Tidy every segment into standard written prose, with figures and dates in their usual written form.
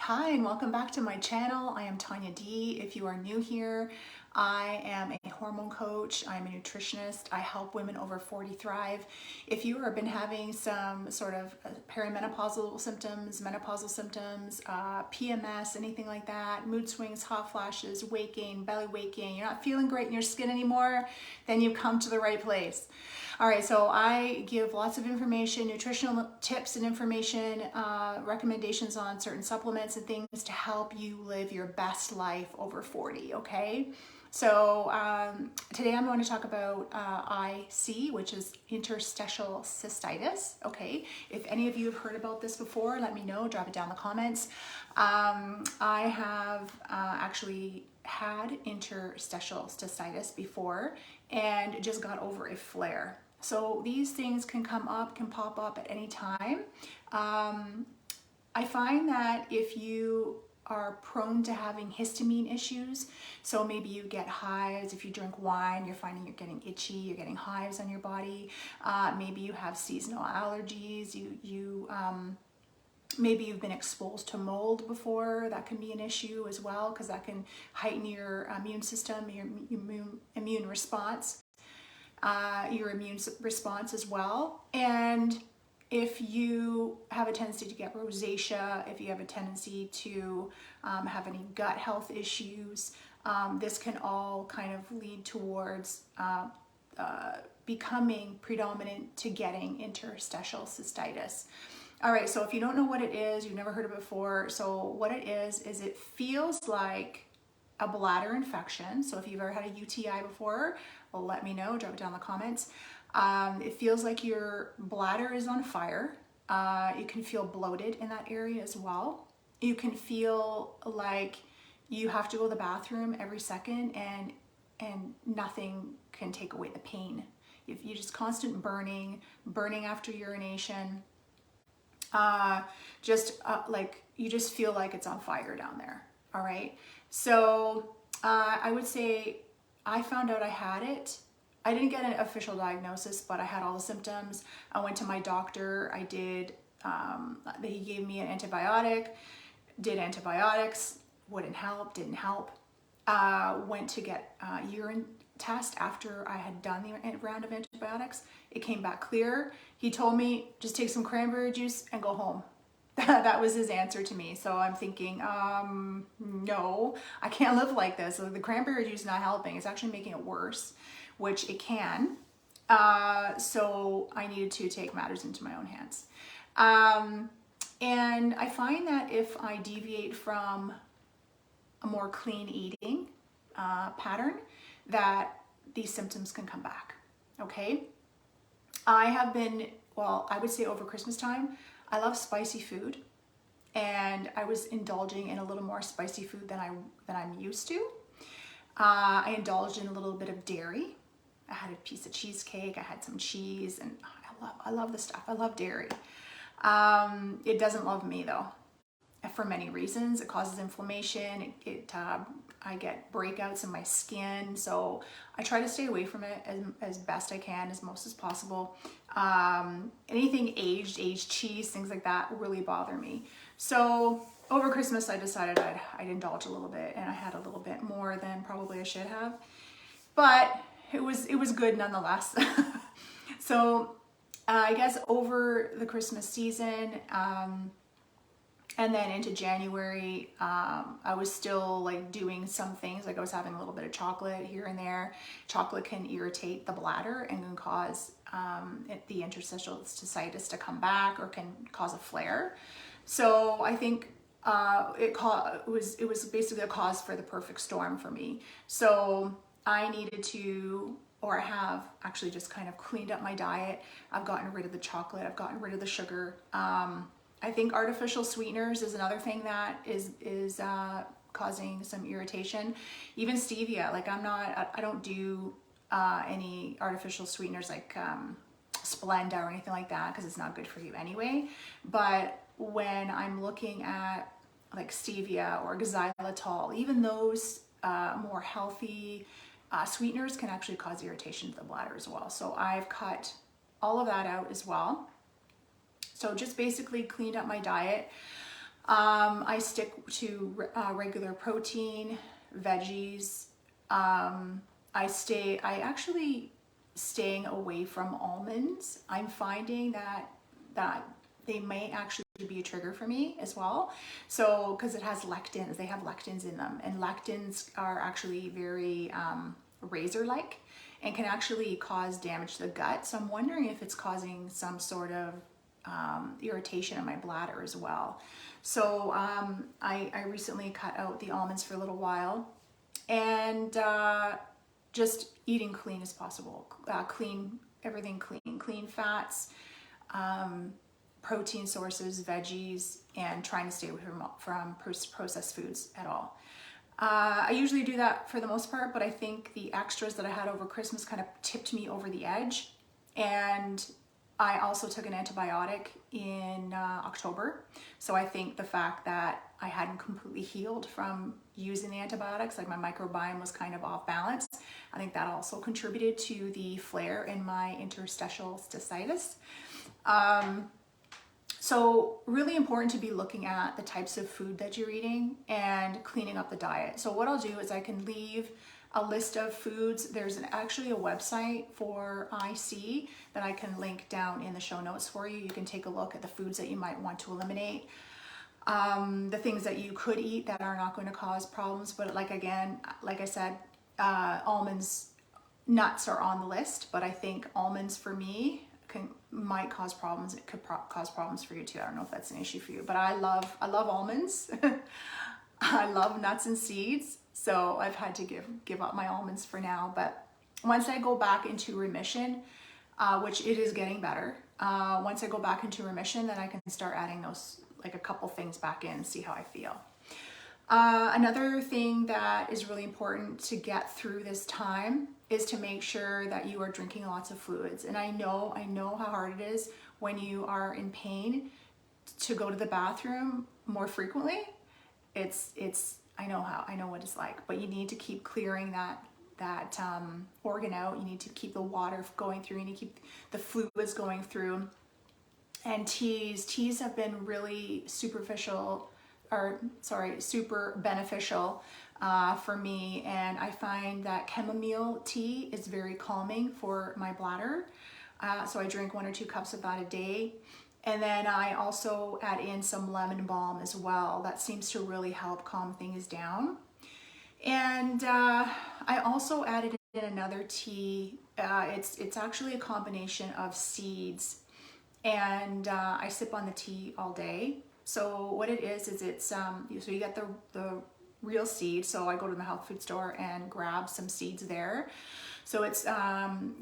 Hi and welcome back to my channel. I am Tania D. If you are new here, I am a hormone coach. I'm a nutritionist. I help women over 40 thrive. If you have been having some sort of perimenopausal symptoms, menopausal symptoms, PMS, anything like that, mood swings, hot flashes, weight gain, belly weight gain, you're not feeling great in your skin anymore, then you've come to the right place. All right, so I give lots of information, nutritional tips and information, recommendations on certain supplements and things to help you live your best life over 40, okay? So today I'm going to talk about IC, which is interstitial cystitis, okay? If any of you have heard about this before, let me know, drop it down in the comments. I have actually had interstitial cystitis before and just got over a flare. So these things can come up, can pop up at any time. I find that if you are prone to having histamine issues, so maybe you get hives, if you drink wine, you're finding you're getting itchy, you're getting hives on your body, maybe you have seasonal allergies, maybe you've been exposed to mold before, that can be an issue as well because that can heighten your immune system, your immune response. As well. And if you have a tendency to get rosacea, if you have a tendency to have any gut health issues, this can all kind of lead towards becoming predominant to getting interstitial cystitis. All right, so if you don't know what it is, you've never heard of it before, so what it is it feels like a bladder infection. So if you've ever had a UTI before, well, let me know, drop it down in the comments. It feels like your bladder is on fire. You can feel bloated in that area as well. You can feel like you have to go to the bathroom every second and nothing can take away the pain. If you just constant burning after urination, like you just feel like it's on fire down there. All right. So I would say I found out I had it. I didn't get an official diagnosis, but I had all the symptoms. I went to my doctor. I did, he gave me an antibiotic, did antibiotics, wouldn't help, didn't help. Went to get a urine test after I had done the round of antibiotics. It came back clear. He told me, just take some cranberry juice and go home. That was his answer to me. So I'm thinking, no, I can't live like this. So the cranberry juice is not helping. It's actually making it worse, which it can. So I needed to take matters into my own hands. And I find that if I deviate from a more clean eating pattern, that these symptoms can come back, okay? I have been, well, I would say over Christmas time, I love spicy food, and I was indulging in a little more spicy food than I'm used to. I indulged in a little bit of dairy. I had a piece of cheesecake, I had some cheese, and I love the stuff. I love dairy. It doesn't love me though, for many reasons. It causes inflammation. I get breakouts in my skin, so I try to stay away from it as best I can, as most as possible. Anything aged cheese, things like that really bother me. So over Christmas, I decided I'd indulge a little bit, and I had a little bit more than probably I should have, but it was good nonetheless. So I guess over the Christmas season, and then into January, I was still like doing some things, like I was having a little bit of chocolate here and there. Chocolate can irritate the bladder and can cause the interstitial cystitis to come back, or can cause a flare. So I think it was basically a cause for the perfect storm for me. So I needed to, or I have actually just kind of cleaned up my diet. I've gotten rid of the chocolate. I've gotten rid of the sugar. I think artificial sweeteners is another thing that is causing some irritation. Even stevia, like I don't do any artificial sweeteners like Splenda or anything like that, because it's not good for you anyway. But when I'm looking at like stevia or xylitol, even those more healthy sweeteners can actually cause irritation to the bladder as well. So I've cut all of that out as well. So just basically cleaned up my diet. I stick to regular protein, veggies. I actually staying away from almonds. I'm finding that they may actually be a trigger for me as well. So, because it has lectins, they have lectins in them, and lectins are actually very razor-like and can actually cause damage to the gut. So I'm wondering if it's causing some sort of irritation in my bladder as well. So I recently cut out the almonds for a little while, and just eating clean as possible. Everything clean fats, protein sources, veggies, and trying to stay away from processed foods at all. I usually do that for the most part, but I think the extras that I had over Christmas kind of tipped me over the edge. And I also took an antibiotic in October. So I think the fact that I hadn't completely healed from using the antibiotics, like my microbiome was kind of off balance, I think that also contributed to the flare in my interstitial cystitis. So really important to be looking at the types of food that you're eating and cleaning up the diet. So what I'll do is I can leave a list of foods. There's actually a website for IC that I can link down in the show notes for you. You can take a look at the foods that you might want to eliminate, the things that you could eat that are not going to cause problems. But like I said, almonds, nuts are on the list, but I think almonds for me might cause problems. It could cause problems for you too. I don't know if that's an issue for you, but I love almonds. I love nuts and seeds, so I've had to give up my almonds for now. But once I go back into remission, which it is getting better, once I go back into remission, then I can start adding those, like a couple things back in and see how I feel. Another thing that is really important to get through this time is to make sure that you are drinking lots of fluids. And I know how hard it is when you are in pain to go to the bathroom more frequently. I know what it's like, but you need to keep clearing that organ out. You need to keep the water going through. You need to keep the fluids going through. And teas have been really super beneficial for me. And I find that chamomile tea is very calming for my bladder. So I drink 1 or 2 cups of that a day. And then I also add in some lemon balm as well. That seems to really help calm things down. And I also added in another tea. It's actually a combination of seeds. And I sip on the tea all day. So what it is it's so you get the real seed. So I go to the health food store and grab some seeds there. So it's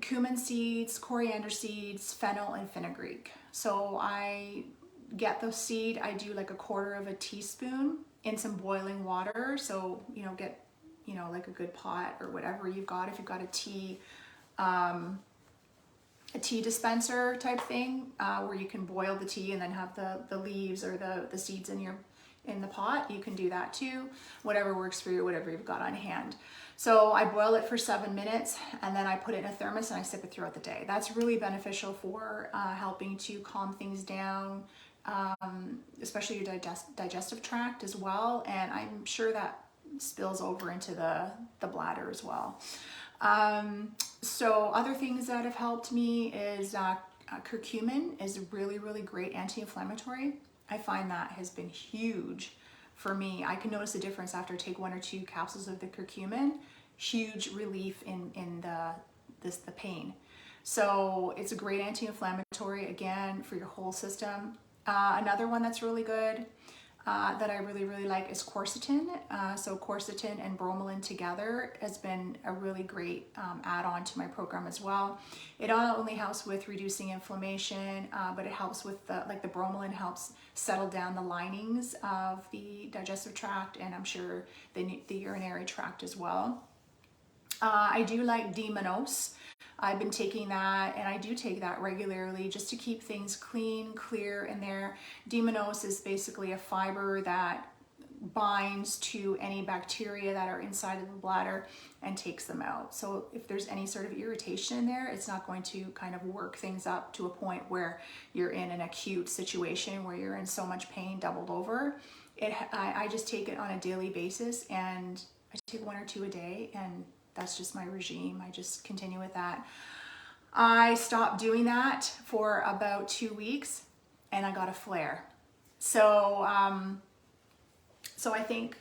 cumin seeds, coriander seeds, fennel, and fenugreek. So I get the seed. I do like 1/4 of a teaspoon in some boiling water. So get like a good pot or whatever you've got. If you've got a tea dispenser type thing where you can boil the tea and then have the leaves or the seeds in the pot, you can do that too. Whatever works for you, whatever you've got on hand. So I boil it for 7 minutes and then I put it in a thermos and I sip it throughout the day. That's really beneficial for helping to calm things down, especially your digestive tract as well. And I'm sure that spills over into the bladder as well. So other things that have helped me is curcumin is really, really great anti-inflammatory. I find that has been huge for me. I can notice a difference after I take 1 or 2 capsules of the curcumin. Huge relief in the pain. So it's a great anti-inflammatory, again, for your whole system. Another one that's really good that I really, really like is quercetin. So quercetin and bromelain together has been a really great add-on to my program as well. It not only helps with reducing inflammation, but it helps with the bromelain helps settle down the linings of the digestive tract, and I'm sure the urinary tract as well. I do like D-mannose. I've been taking that, and I do take that regularly just to keep things clean, clear in there. D-mannose is basically a fiber that binds to any bacteria that are inside of the bladder and takes them out. So if there's any sort of irritation in there, it's not going to kind of work things up to a point where you're in an acute situation where you're in so much pain doubled over. I just take it on a daily basis, and I take 1 or 2 a day, and that's just my regime. I just continue with that. I stopped doing that for about 2 weeks and I got a flare. So I think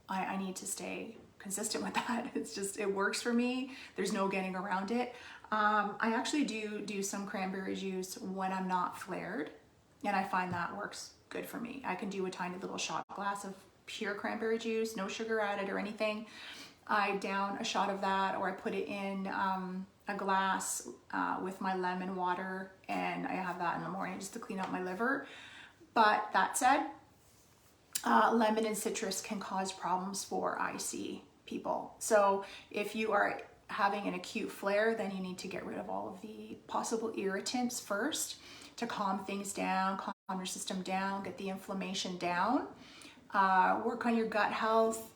I need to stay consistent with that. It's just, it works for me. There's no getting around it. I actually do some cranberry juice when I'm not flared, and I find that works good for me. I can do a tiny little shot glass of pure cranberry juice, no sugar added or anything. I down a shot of that, or I put it in a glass with my lemon water, and I have that in the morning just to clean out my liver. But that said, lemon and citrus can cause problems for IC people. So if you are having an acute flare, then you need to get rid of all of the possible irritants first to calm things down, calm your system down, get the inflammation down, work on your gut health,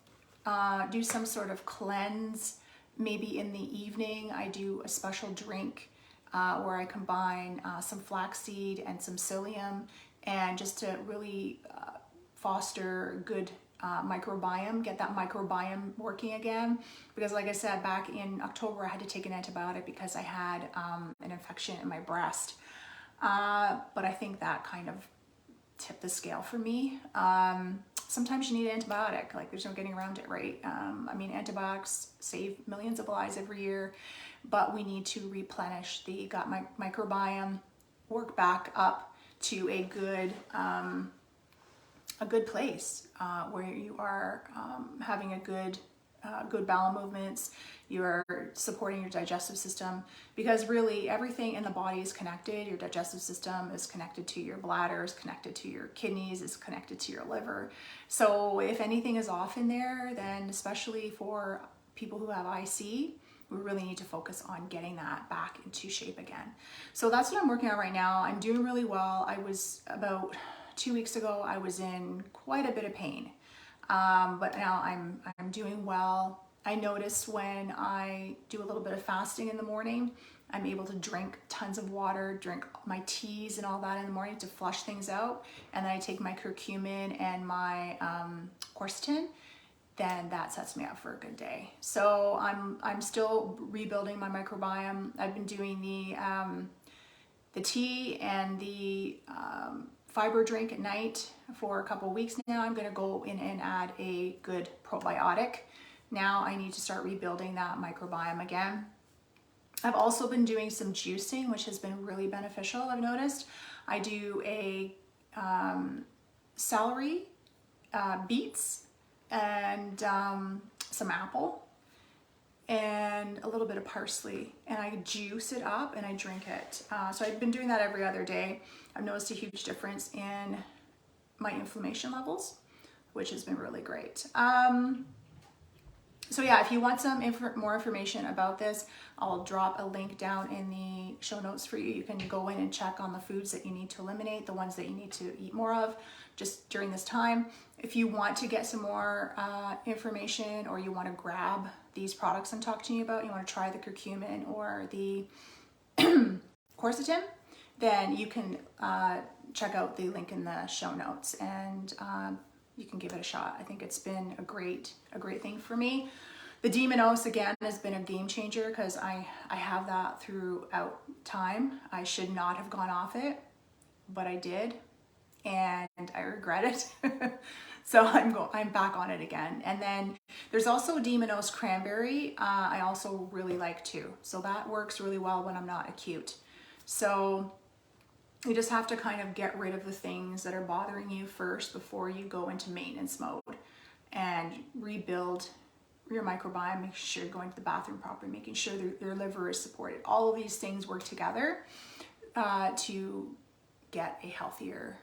do some sort of cleanse. Maybe in the evening, I do a special drink where I combine some flaxseed and some psyllium, and just to really foster good microbiome, get that microbiome working again. Because like I said, back in October, I had to take an antibiotic because I had an infection in my breast. But I think that kind of tipped the scale for me. Sometimes you need an antibiotic, like there's no getting around it, right? I mean, antibiotics save millions of lives every year, but we need to replenish the gut microbiome, work back up to a good place where you are having a good bowel movements, you're supporting your digestive system, because really everything in the body is connected. Your digestive system is connected to your bladder, is connected to your kidneys, is connected to your liver. So if anything is off in there, then especially for people who have IC, we really need to focus on getting that back into shape again. So that's what I'm working on right now. I'm doing really well. I was about 2 weeks ago, I was in quite a bit of pain. But now I'm doing well. I notice when I do a little bit of fasting in the morning, I'm able to drink tons of water, drink my teas and all that in the morning to flush things out. And then I take my curcumin and my quercetin, then that sets me up for a good day. So I'm still rebuilding my microbiome. I've been doing the tea and the fiber drink at night for a couple of weeks now. I'm going to go in and add a good probiotic. Now I need to start rebuilding that microbiome again. I've also been doing some juicing, which has been really beneficial, I've noticed. I do a celery, beets, and some apple, and a little bit of parsley, and I juice it up and I drink it. So I've been doing that every other day. I've noticed a huge difference in my inflammation levels, which has been really great. So yeah, if you want some more information about this, I'll drop a link down in the show notes for you. You can go in and check on the foods that you need to eliminate, the ones that you need to eat more of just during this time. If you want to get some more information, or you want to grab these products I'm talking to you about, you want to try the curcumin or the quercetin, then you can check out the link in the show notes, and you can give it a shot. I think it's been a great thing for me. The Demonos, again, has been a game changer because I have that throughout time. I should not have gone off it, but I did, and I regret it. So I'm back on it again. And then there's also Demonos Cranberry. I also really like too. So that works really well when I'm not acute. So you just have to kind of get rid of the things that are bothering you first before you go into maintenance mode, and rebuild your microbiome, make sure you're going to the bathroom properly, making sure your liver is supported. All of these things work together to get a healthier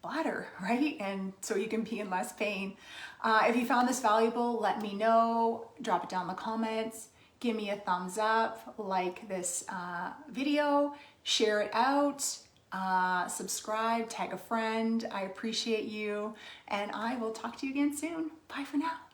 bladder, right? And so you can be in less pain. If you found this valuable, let me know. Drop it down in the comments. Give me a thumbs up, like this video, share it out. subscribe, tag a friend. I appreciate you, and I will talk to you again soon. Bye for now.